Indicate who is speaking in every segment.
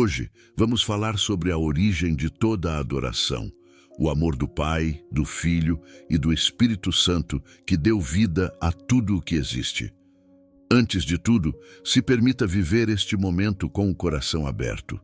Speaker 1: Hoje, vamos falar sobre a origem de toda a adoração, o amor do Pai, do Filho e do Espírito Santo que deu vida a tudo o que existe. Antes de tudo, se permita viver este momento com o coração aberto.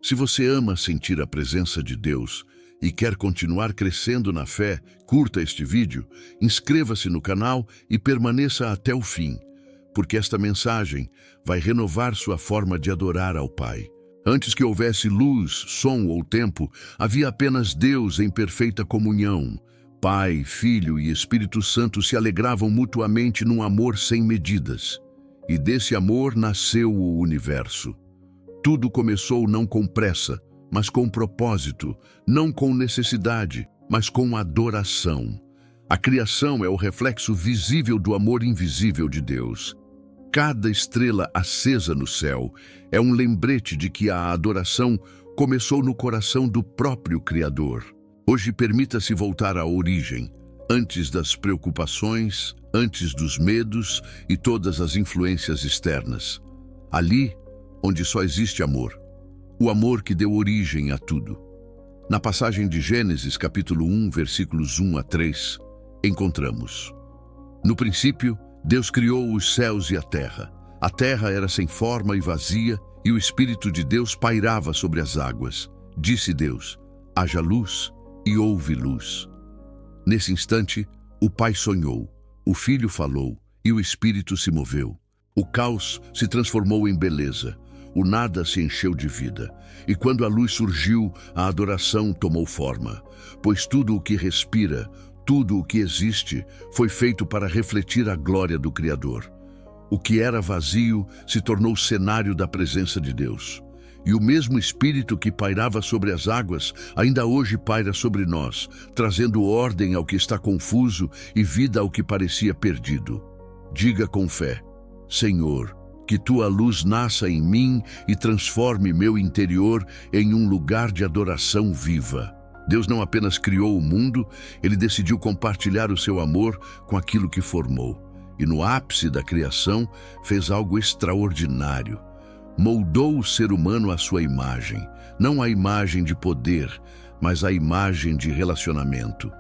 Speaker 1: Se você ama sentir a presença de Deus e quer continuar crescendo na fé, curta este vídeo, inscreva-se no canal e permaneça até o fim, porque esta mensagem vai renovar sua forma de adorar ao Pai. Antes que houvesse luz, som ou tempo, havia apenas Deus em perfeita comunhão. Pai, Filho e Espírito Santo se alegravam mutuamente num amor sem medidas. E desse amor nasceu o universo. Tudo começou não com pressa, mas com propósito, não com necessidade, mas com adoração. A criação é o reflexo visível do amor invisível de Deus. Cada estrela acesa no céu é um lembrete de que a adoração começou no coração do próprio Criador. Hoje permita-se voltar à origem, antes das preocupações, antes dos medos e todas as influências externas. Ali, onde só existe amor, o amor que deu origem a tudo. Na passagem de Gênesis, capítulo 1, versículos 1 a 3, encontramos: No princípio, Deus criou os céus e a terra. A terra era sem forma e vazia, e o Espírito de Deus pairava sobre as águas. Disse Deus: haja luz, e houve luz. Nesse instante, o Pai sonhou, o Filho falou, e o Espírito se moveu. O caos se transformou em beleza, o nada se encheu de vida. E quando a luz surgiu, a adoração tomou forma, pois tudo o que respira, tudo o que existe, foi feito para refletir a glória do Criador. O que era vazio se tornou cenário da presença de Deus. E o mesmo Espírito que pairava sobre as águas, ainda hoje paira sobre nós, trazendo ordem ao que está confuso e vida ao que parecia perdido. Diga com fé: Senhor, que tua luz nasça em mim e transforme meu interior em um lugar de adoração viva. Deus não apenas criou o mundo, Ele decidiu compartilhar o seu amor com aquilo que formou. E no ápice da criação, fez algo extraordinário. Moldou o ser humano à sua imagem, não a imagem de poder, mas a imagem de relacionamento.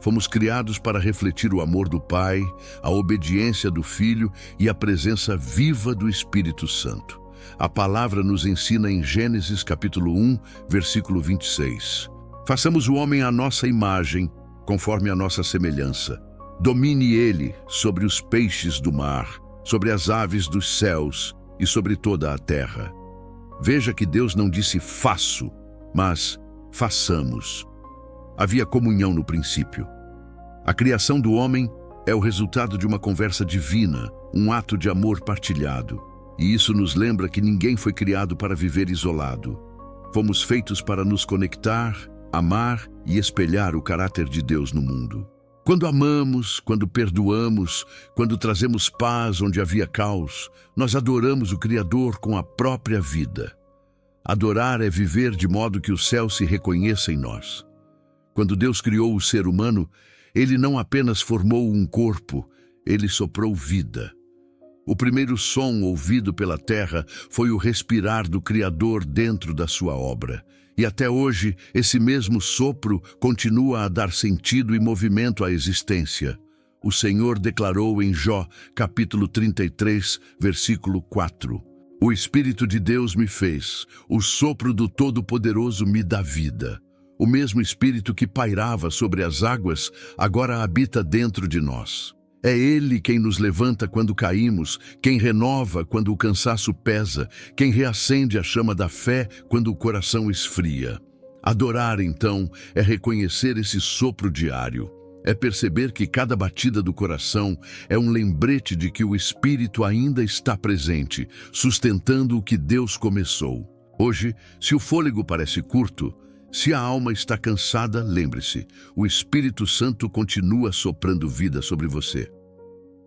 Speaker 1: Fomos criados para refletir o amor do Pai, a obediência do Filho e a presença viva do Espírito Santo. A palavra nos ensina em Gênesis capítulo 1, versículo 26. Façamos o homem à nossa imagem, conforme a nossa semelhança. Domine ele sobre os peixes do mar, sobre as aves dos céus e sobre toda a terra. Veja que Deus não disse faço, mas façamos. Havia comunhão no princípio. A criação do homem é o resultado de uma conversa divina, um ato de amor partilhado. E isso nos lembra que ninguém foi criado para viver isolado. Fomos feitos para nos conectar, amar e espelhar o caráter de Deus no mundo. Quando amamos, quando perdoamos, quando trazemos paz onde havia caos, nós adoramos o Criador com a própria vida. Adorar é viver de modo que o céu se reconheça em nós. Quando Deus criou o ser humano, Ele não apenas formou um corpo, Ele soprou vida. O primeiro som ouvido pela terra foi o respirar do Criador dentro da sua obra. E até hoje, esse mesmo sopro continua a dar sentido e movimento à existência. O Senhor declarou em Jó, capítulo 33, versículo 4. O Espírito de Deus me fez, o sopro do Todo-Poderoso me dá vida. O mesmo Espírito que pairava sobre as águas, agora habita dentro de nós. É Ele quem nos levanta quando caímos, quem renova quando o cansaço pesa, quem reacende a chama da fé quando o coração esfria. Adorar, então, é reconhecer esse sopro diário. É perceber que cada batida do coração é um lembrete de que o Espírito ainda está presente, sustentando o que Deus começou. Hoje, se o fôlego parece curto, se a alma está cansada, lembre-se, o Espírito Santo continua soprando vida sobre você.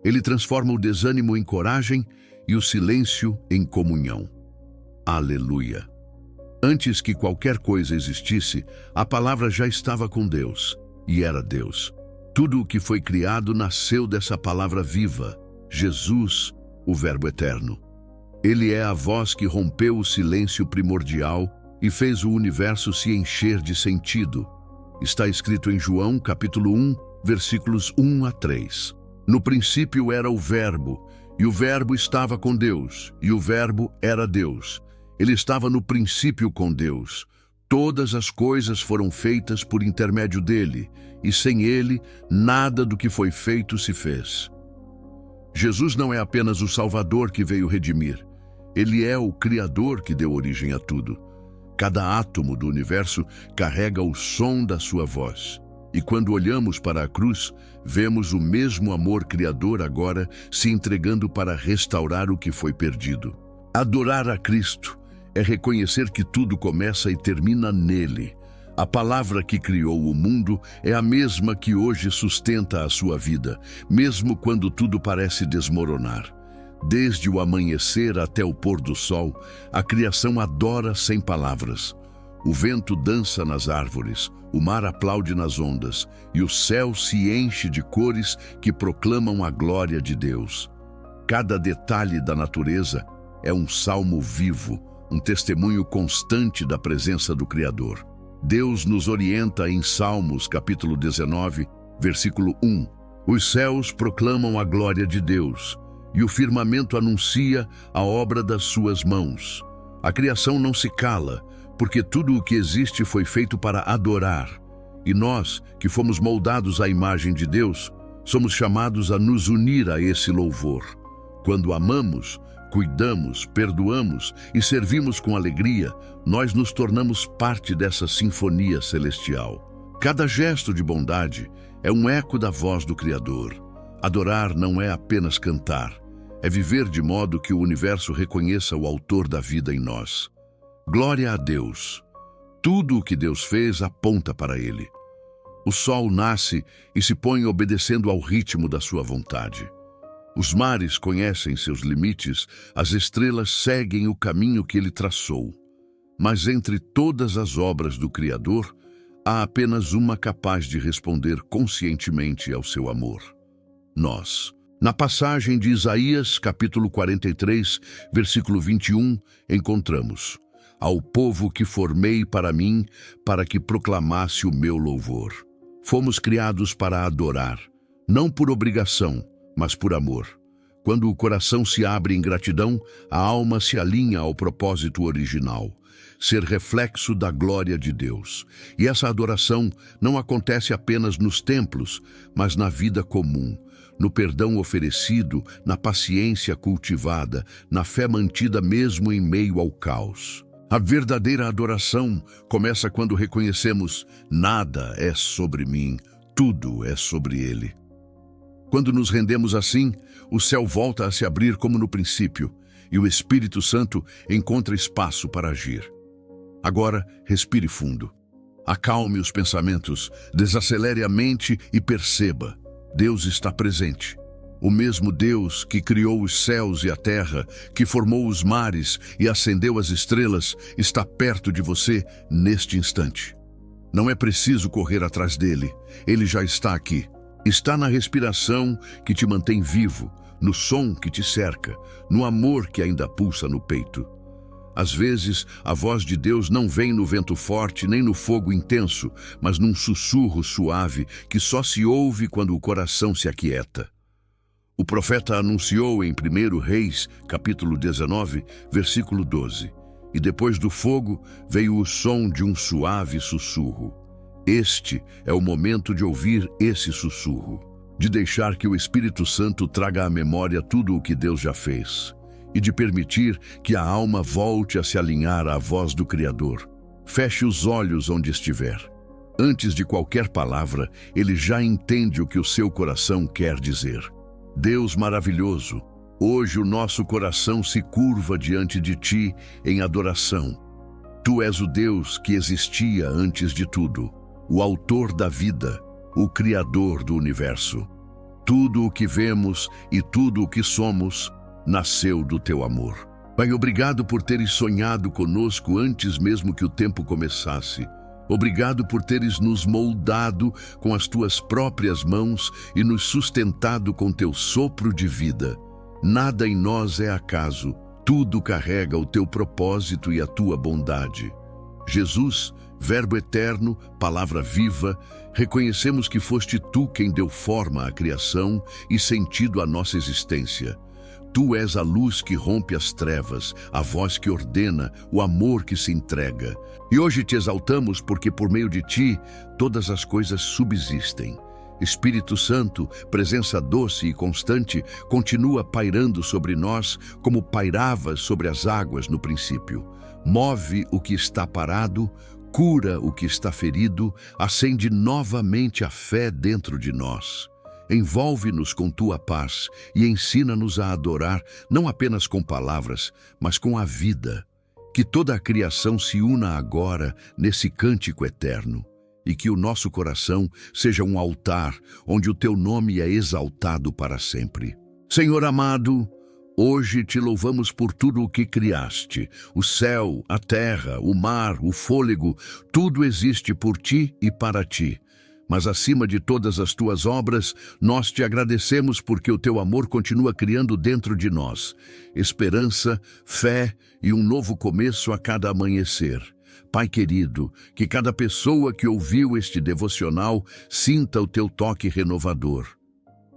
Speaker 1: Ele transforma o desânimo em coragem e o silêncio em comunhão. Aleluia! Antes que qualquer coisa existisse, a palavra já estava com Deus, e era Deus. Tudo o que foi criado nasceu dessa palavra viva, Jesus, o Verbo eterno. Ele é a voz que rompeu o silêncio primordial e fez o universo se encher de sentido. Está escrito em João, capítulo 1, versículos 1 a 3. No princípio era o Verbo, e o Verbo estava com Deus, e o Verbo era Deus. Ele estava no princípio com Deus. Todas as coisas foram feitas por intermédio dele, e sem ele, nada do que foi feito se fez. Jesus não é apenas o Salvador que veio redimir. Ele é o Criador que deu origem a tudo. Cada átomo do universo carrega o som da sua voz. E quando olhamos para a cruz, vemos o mesmo amor criador agora se entregando para restaurar o que foi perdido. Adorar a Cristo é reconhecer que tudo começa e termina nele. A palavra que criou o mundo é a mesma que hoje sustenta a sua vida, mesmo quando tudo parece desmoronar. Desde o amanhecer até o pôr do sol, a criação adora sem palavras. O vento dança nas árvores, o mar aplaude nas ondas, e o céu se enche de cores que proclamam a glória de Deus. Cada detalhe da natureza é um salmo vivo, um testemunho constante da presença do Criador. Deus nos orienta em Salmos, capítulo 19, versículo 1. Os céus proclamam a glória de Deus, e o firmamento anuncia a obra das suas mãos. A criação não se cala, porque tudo o que existe foi feito para adorar. E nós, que fomos moldados à imagem de Deus, somos chamados a nos unir a esse louvor. Quando amamos, cuidamos, perdoamos e servimos com alegria, nós nos tornamos parte dessa sinfonia celestial. Cada gesto de bondade é um eco da voz do Criador. Adorar não é apenas cantar, é viver de modo que o universo reconheça o autor da vida em nós. Glória a Deus! Tudo o que Deus fez aponta para Ele. O sol nasce e se põe obedecendo ao ritmo da sua vontade. Os mares conhecem seus limites, as estrelas seguem o caminho que Ele traçou. Mas entre todas as obras do Criador, há apenas uma capaz de responder conscientemente ao seu amor: nós. Na passagem de Isaías, capítulo 43, versículo 21, encontramos: ao povo que formei para mim, para que proclamasse o meu louvor. Fomos criados para adorar, não por obrigação, mas por amor. Quando o coração se abre em gratidão, a alma se alinha ao propósito original, ser reflexo da glória de Deus. E essa adoração não acontece apenas nos templos, mas na vida comum, no perdão oferecido, na paciência cultivada, na fé mantida mesmo em meio ao caos. A verdadeira adoração começa quando reconhecemos: nada é sobre mim, tudo é sobre Ele. Quando nos rendemos assim, o céu volta a se abrir como no princípio, e o Espírito Santo encontra espaço para agir. Agora, respire fundo. Acalme os pensamentos, desacelere a mente e perceba: Deus está presente. O mesmo Deus que criou os céus e a terra, que formou os mares e acendeu as estrelas, está perto de você neste instante. Não é preciso correr atrás dele, ele já está aqui. Está na respiração que te mantém vivo, no som que te cerca, no amor que ainda pulsa no peito. Às vezes, a voz de Deus não vem no vento forte nem no fogo intenso, mas num sussurro suave que só se ouve quando o coração se aquieta. O profeta anunciou em 1 Reis, capítulo 19, versículo 12. E depois do fogo veio o som de um suave sussurro. Este é o momento de ouvir esse sussurro, de deixar que o Espírito Santo traga à memória tudo o que Deus já fez, e de permitir que a alma volte a se alinhar à voz do Criador. Feche os olhos onde estiver. Antes de qualquer palavra, Ele já entende o que o seu coração quer dizer. Deus maravilhoso, hoje o nosso coração se curva diante de Ti em adoração. Tu és o Deus que existia antes de tudo, o autor da vida, o Criador do universo. Tudo o que vemos e tudo o que somos nasceu do Teu amor. Pai, obrigado por teres sonhado conosco antes mesmo que o tempo começasse. Obrigado por teres nos moldado com as Tuas próprias mãos e nos sustentado com Teu sopro de vida. Nada em nós é acaso, Tudo carrega o teu propósito e a tua bondade. Jesus, Verbo eterno, palavra viva, reconhecemos que foste tu quem deu forma à criação e sentido à nossa existência. Tu és a luz que rompe as trevas, a voz que ordena, o amor que se entrega. E hoje te exaltamos porque por meio de ti todas as coisas subsistem. Espírito Santo, presença doce e constante, continua pairando sobre nós como pairavas sobre as águas no princípio. Move o que está parado, cura o que está ferido, acende novamente a fé dentro de nós. Envolve-nos com tua paz e ensina-nos a adorar, não apenas com palavras, mas com a vida. Que toda a criação se una agora nesse cântico eterno e que o nosso coração seja um altar onde o teu nome é exaltado para sempre. Senhor amado, hoje te louvamos por tudo o que criaste. O céu, a terra, o mar, o fôlego, tudo existe por ti e para ti. Mas acima de todas as tuas obras, nós te agradecemos porque o teu amor continua criando dentro de nós esperança, fé e um novo começo a cada amanhecer. Pai querido, que cada pessoa que ouviu este devocional sinta o teu toque renovador.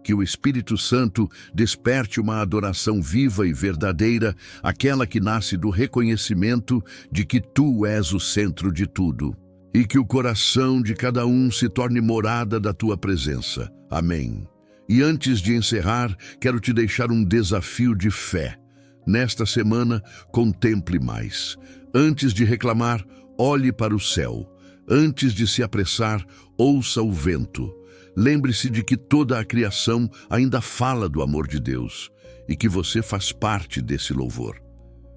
Speaker 1: Que o Espírito Santo desperte uma adoração viva e verdadeira, aquela que nasce do reconhecimento de que tu és o centro de tudo. E que o coração de cada um se torne morada da tua presença. Amém. E antes de encerrar, quero te deixar um desafio de fé. Nesta semana, contemple mais. Antes de reclamar, olhe para o céu. Antes de se apressar, ouça o vento. Lembre-se de que toda a criação ainda fala do amor de Deus e que você faz parte desse louvor.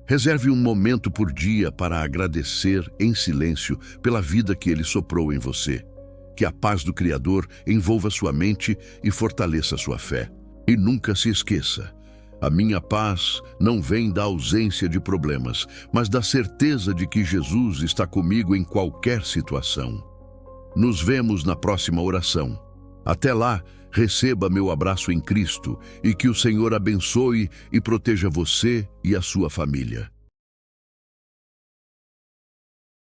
Speaker 1: Reserve um momento por dia para agradecer em silêncio pela vida que Ele soprou em você. Que a paz do Criador envolva sua mente e fortaleça sua fé. E nunca se esqueça, a minha paz não vem da ausência de problemas, mas da certeza de que Jesus está comigo em qualquer situação. Nos vemos na próxima oração. Até lá, receba meu abraço em Cristo e que o Senhor abençoe e proteja você e a sua família.